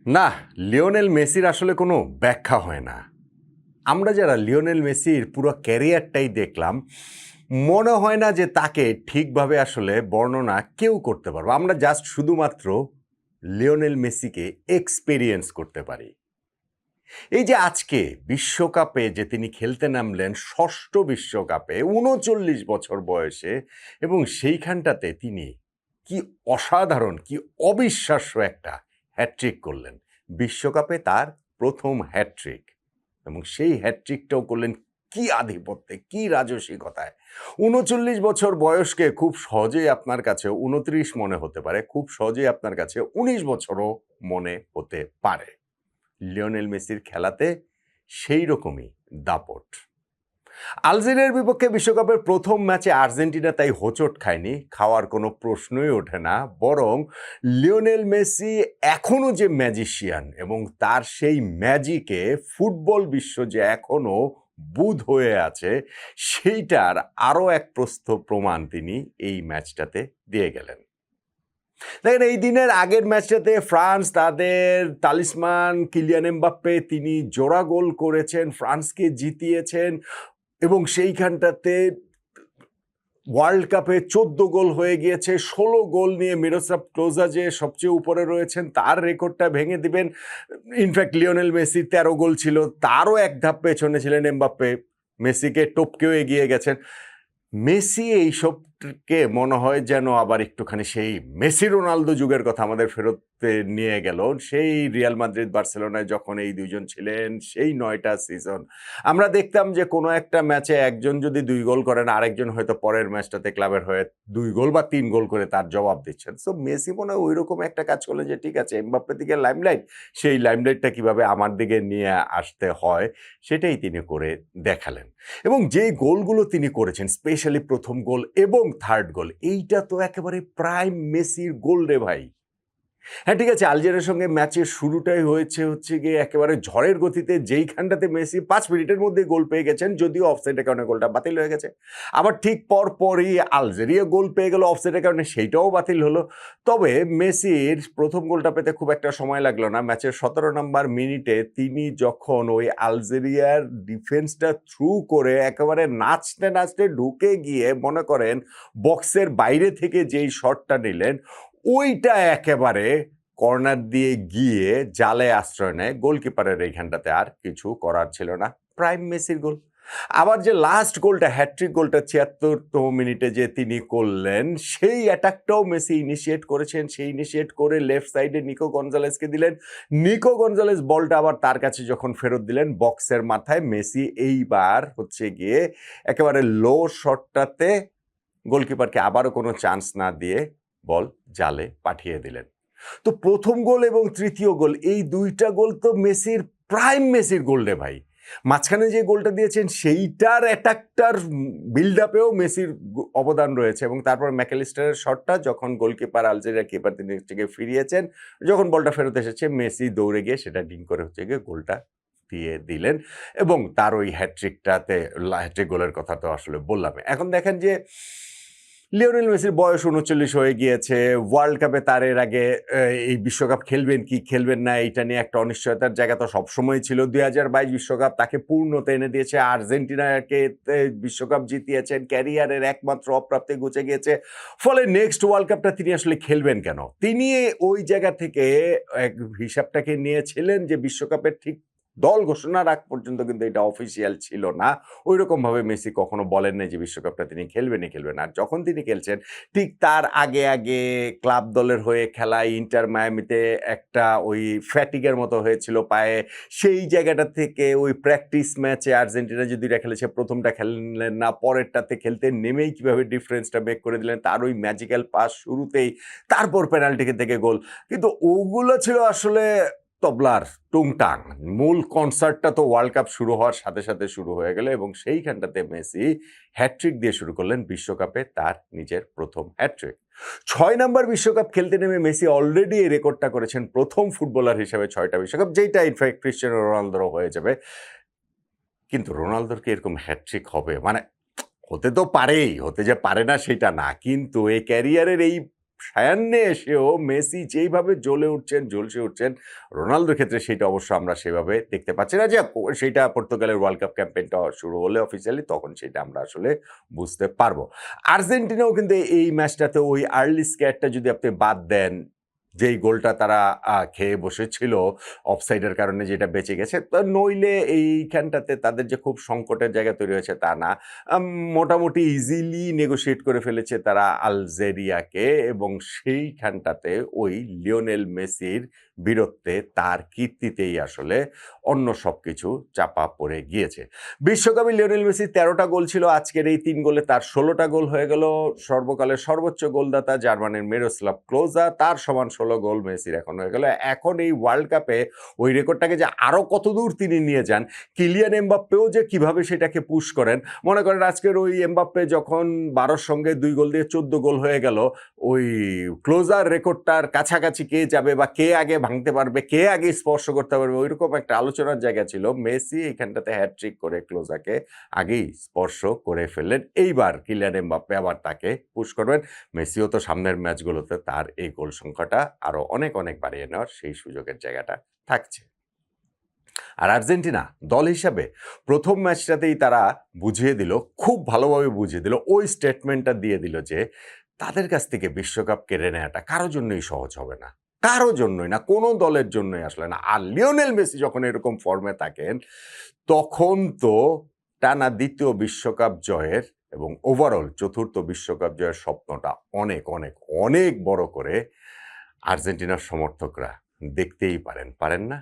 না, লিওনেল মেসির আসলে কোনো ব্যাখ্যা হয় না। আমরা যারা লিওনেল মেসির পুরো ক্যারিয়ারটাই দেখলাম, মনে হয় না যে তাকে ঠিকভাবে আসলে বর্ণনা কেউ করতে পারবে। আমরা জাস্ট শুধুমাত্র লিওনেল মেসিকে এক্সপেরিয়েন্স করতে পারি। এই যে আজকে বিশ্বকাপে যে তিনি খেলতে নামলেন, ষষ্ঠ বিশ্বকাপে ৩৯ বছর বয়সে, এবং সেইখানটাতে তিনি কি অসাধারণ, কি অবিশ্বাস্য একটা হ্যাট্রিক করলেন। বিশ্বকাপে তার প্রথম হ্যাট্রিক, এবং সেই হ্যাট্রিকটাও করলেন কি আধিপত্যে, কি রাজসিকতায়। ৩৯ বছর বয়সকে খুব সহজেই আপনার কাছে ২৯ মনে হতে পারে, খুব সহজেই আপনার কাছে ১৯ বছরও মনে হতে পারে। লিওনেল মেসির খেলাতে সেই রকমই দাপট। আলজেরিয়ার বিপক্ষে বিশ্বকাপের প্রথম ম্যাচে আর্জেন্টিনা তাই হোঁচট খায়নি, খাওয়ার কোনো প্রশ্নই ওঠে না। বরং লিওনেল মেসি এখনও যে ম্যাজিশিয়ান, এবং তার সেই ম্যাজিকে ফুটবল বিশ্ব যে এখনও বুঁদ হয়ে আছে, সেইটার আরও এক প্রমাণ তিনি এই ম্যাচটাতে দিয়ে গেলেন। দেখেন, এই দিনের আগের ম্যাচটাতে ফ্রান্স তাদের তালিসমান কিলিয়ান এমবাপ্পে তিনি জোড়া গোল করেছেন, ফ্রান্সকে জিতিয়েছেন, এবং সেইখানটাতে ওয়ার্ল্ড কাপে ১৪ গোল হয়ে গিয়েছে। ১৬ গোল নিয়ে মিরোস্লাভ ক্লোজা যে সবচেয়ে উপরে রয়েছেন, তার রেকর্ডটা ভেঙে দিবেন। ইনফ্যাক্ট লিওনেল মেসির ১৩ গোল ছিল, তারও এক ধাপ পেছনে ছিলেন এমবাপ্পে, মেসিকে টপকেও এগিয়ে গেছেন। মেসি এইসবকে মনে হয় যেন আবার একটুখানি সেই মেসি রোনালদো যুগের কথা আমাদের ফেরত নিয়ে গেল। সেই রিয়াল মাদ্রিদ বার্সেলোনায় যখন এই দুইজন ছিলেন, সেই ৯টা সিজন আমরা দেখতাম যে কোনো একটা ম্যাচে একজন যদি ২ গোল করেন, আরেকজন হয়তো পরের ম্যাচটাতে ক্লাবের হয়ে ২ গোল বা ৩ গোল করে তার জবাব দিচ্ছেন। সো মেসি মনে হয় ওইরকম একটা কাজ করলেন যে ঠিক আছে, এমবাপ্পের দিকে লাইমলাইট, সেই লাইমলাইটটা কিভাবে আমার দিকে নিয়ে আসতে হয় সেটাই তিনি করে দেখালেন। এবং যে গোলগুলো তিনি করেছেন, স্পেশালি প্রথম গোল এবং থার্ড গোল, এইটা তো একেবারে প্রাইম মেসির গোল রে ভাই। হ্যাঁ, ঠিক আছে, আলজেরিয়ার সঙ্গে ম্যাচের শুরুটাই হচ্ছে গিয়ে একেবারে ঝড়ের গতিতে, যেইখানটাতে মেসি ৫ মিনিটের মধ্যে গোল পেয়ে গেছেন, যদিও অফসাইডের কারণে গোলটা বাতিল হয়ে গেছে। আবার ঠিক পরপরই আলজেরিয়া গোল পেয়ে গেল অফসাইডের কারণে, সেইটাও বাতিল হলো। তবে মেসির প্রথম গোলটা পেতে খুব একটা সময় লাগলো না। ম্যাচের ১৭ নম্বর মিনিটে তিনি যখন ওই আলজেরিয়ার ডিফেন্সটা থ্রু করে একেবারে নাচতে নাচতে ঢুকে গিয়ে মনে করেন বক্সের বাইরে থেকে যেই শটটা নিলেন, ওইটা একেবারে কর্নার দিয়ে গিয়ে জালে আশ্রয় নেয়। গোলকিপারের এইখানটাতে আর কিছু করার ছিল না, প্রাইম মেসির গোল। আবার যে লাস্ট গোলটা, হ্যাট্রিক গোলটা ৭৬তম মিনিটে যে তিনি করলেন, সেই অ্যাটাকটাও মেসি ইনিশিয়েট করেছেন। সেই ইনিশিয়েট করে লেফট সাইডে নিকো গঞ্জালেসকে দিলেন। নিকো গঞ্জালেস বলটা আবার তার কাছে যখন ফেরত দিলেন বক্সের মাথায়, মেসি এইবার গিয়ে একেবারে লো শটটাতে গোলকিপারকে আবারও কোনো চান্স না দিয়ে বল জালে পাঠিয়ে দিলেন। তো প্রথম গোল এবং তৃতীয় গোল, এই দুইটা গোল তো মেসির, প্রাইম মেসির গোল রে ভাই। মাঝখানে যে গোলটা দিয়েছেন সেইটার অ্যাটাকটার বিল্ড আপেও মেসির অবদান রয়েছে, এবং তারপর ম্যাকালিস্টারের শটটা যখন গোলকিপার, আলজেরিয়ার কিপার তিনি ফিরিয়েছেন, যখন বলটা ফেরত এসেছে, মেসি দৌড়ে গিয়ে সেটা ডিং করে গিয়ে গোলটা দিয়ে দিলেন। এবং তার ওই হ্যাট্রিক গোলের কথা তো আসলে বললাম। এখন দেখেন যে লিওনেল মেসির বয়স ৩৯ হয়ে গিয়েছে। ওয়ার্ল্ড কাপে তার এর আগে এই বিশ্বকাপ খেলবেন কি খেলবেন না, এইটা নিয়ে একটা অনিশ্চয়তার জায়গা তো সবসময় ছিল। ২০২২ বিশ্বকাপ তাকে পূর্ণতা এনে দিয়েছে, আর্জেন্টিনাকে বিশ্বকাপ জিতিয়েছেন, ক্যারিয়ারের একমাত্র অপ্রাপ্তি ঘুচে গিয়েছে। ফলে নেক্সট ওয়ার্ল্ড কাপটা তিনি আসলে খেলবেন কেন? তিনি ওই জায়গা থেকে হিসাবটাকে নিয়েছিলেন যে বিশ্বকাপের ঠিক দল ঘোষণার আগ পর্যন্ত কিন্তু এটা অফিসিয়াল ছিল না। ওইরকমভাবে মেসি কখনো বলেন নাই যে বিশ্বকাপটা তিনি খেলবেনই খেলবেন। আর যখন তিনি খেলছেন, ঠিক তার আগে ক্লাব দলের হয়ে খেলায় ইন্টার মায়ামিতে একটা ওই ফ্যাটিগের মতো হয়েছিল পায়ে। সেই জায়গাটা থেকে ওই প্র্যাকটিস ম্যাচে আর্জেন্টিনা যে ২টা খেলেছে, প্রথমটা খেললেন না, পরেরটাতে খেলতে নেমেই কিভাবে ডিফারেন্সটা মেক করে দিলেন, তার ওই ম্যাজিক্যাল পাস শুরুতেই, তারপর পেনাল্টি থেকে গোল। কিন্তু ওগুলো ছিল আসলে তবলার টুংটাং। মূল কনসার্টটা তো ওয়ার্ল্ড কাপ শুরু হওয়ার সাথে সাথে শুরু হয়ে গেল, এবং সেইখানটাতে মেসি হ্যাট্রিক দিয়ে শুরু করলেন বিশ্বকাপে তার নিজের প্রথম হ্যাট্রিক। ৬ নম্বর বিশ্বকাপ খেলতে নেমে মেসি অলরেডি এই রেকর্ডটা করেছেন, প্রথম ফুটবলার হিসেবে ৬টা বিশ্বকাপ, যেটা ইনফ্যাক্ট ক্রিশ্চিয়ানো রোনালদোরও হয়ে যাবে। কিন্তু রোনালদোর কি এরকম হ্যাট্রিক হবে? মানে হতে তো পারেই, হতে যে পারে না সেটা না, কিন্তু এই ক্যারিয়ারের এই সায়ান্নে এসেও মেসি যেইভাবে জ্বলে উঠছেন, ঝলসে উঠছেন, রোনালদোর ক্ষেত্রে সেটা অবশ্য আমরা সেভাবে দেখতে পাচ্ছি না। যাক, সেইটা পর্তুগালের ওয়ার্ল্ড কাপ ক্যাম্পেইনটা শুরু হলে অফিসিয়ালি তখন সেটা আমরা আসলে বুঝতে পারবো। আর্জেন্টিনাও কিন্তু এই ম্যাচটাতে ওই আর্লি স্ক্যারটা যদি আপনি বাদ দেন, যেই গোলটা তারা খেয়ে বসেছিল অফসাইডের কারণে যেটা বেঁচে গেছে, তো নইলে এইখানটাতে তাদের যে খুব সংকটের জায়গা তৈরি হয়েছে তা না। মোটামুটি ইজিলি নেগোশিয়েট করে ফেলেছে তারা আলজেরিয়াকে, এবং সেইখানটাতে ওই লিওনেল মেসির বীরত্বে, তার কীর্তিতেই আসলে অন্য সবকিছু চাপা পড়ে গিয়েছে। বিশ্বকাপে লিওনেল মেসির ১৩টা গোল ছিল, আজকের এই ৩ গোলে তার ১৬টা গোল হয়ে গেল। সর্বকালের সর্বোচ্চ গোলদাতা জার্মানির মিরোস্লাভ ক্লোজা, তার সমান ১৬ গোল মেসির এখন হয়ে গেল। এখন এই ওয়ার্ল্ড কাপে ওই রেকর্ডটাকে যে আরও কতদূর তিনি নিয়ে যান, কিলিয়ান এমবাপ্পেও যে কিভাবে সেটাকে পুশ করেন। মনে করেন আজকের ওই এমবাপ্পে যখন ১২র সঙ্গে ২ গোল দিয়ে ১৪ গোল হয়ে গেল, ওই ক্লোজার রেকর্ডটার কাছাকাছি কে যাবে বা কে আগে ভাঙতে পারবে, কে আগে স্পর্শ করতে পারবে, ওইরকম একটা আলোচনার জায়গা ছিল। মেসি এখানটাতে হ্যাটট্রিক করে ক্লোজাকে আগেই স্পর্শ করে ফেললেন। এইবার কিলিয়ান এমবাপ্পে আবার তাকে পুশ করবেন। মেসিও তো সামনের ম্যাচগুলোতে তার এই গোল সংখ্যাটা আরো অনেক অনেক বাড়িয়ে নেওয়ার সেই সুযোগের জায়গাটা থাকছে। আর আর্জেন্টিনা দল হিসাবে প্রথম ম্যাচটাতেই তারা বুঝিয়ে দিল, খুব ভালোভাবে বুঝিয়ে দিল, ওই স্টেটমেন্টটা দিয়ে দিল যে তাদের কাছ থেকে বিশ্বকাপ কেড়ে নেওয়াটা কারো জন্যই সহজ হবে না, কারো জন্যই না, কোনো দলের জন্যই আসলে না। আর লিওনেল মেসি যখন এরকম ফর্মে থাকেন, তখন তো টানা দ্বিতীয় বিশ্বকাপ জয়ের এবং ওভারঅল চতুর্থ বিশ্বকাপ জয়ের স্বপ্নটা অনেক অনেক অনেক বড় করে আর্জেন্টিনার সমর্থকরা দেখতেই পারেন, পারেন না?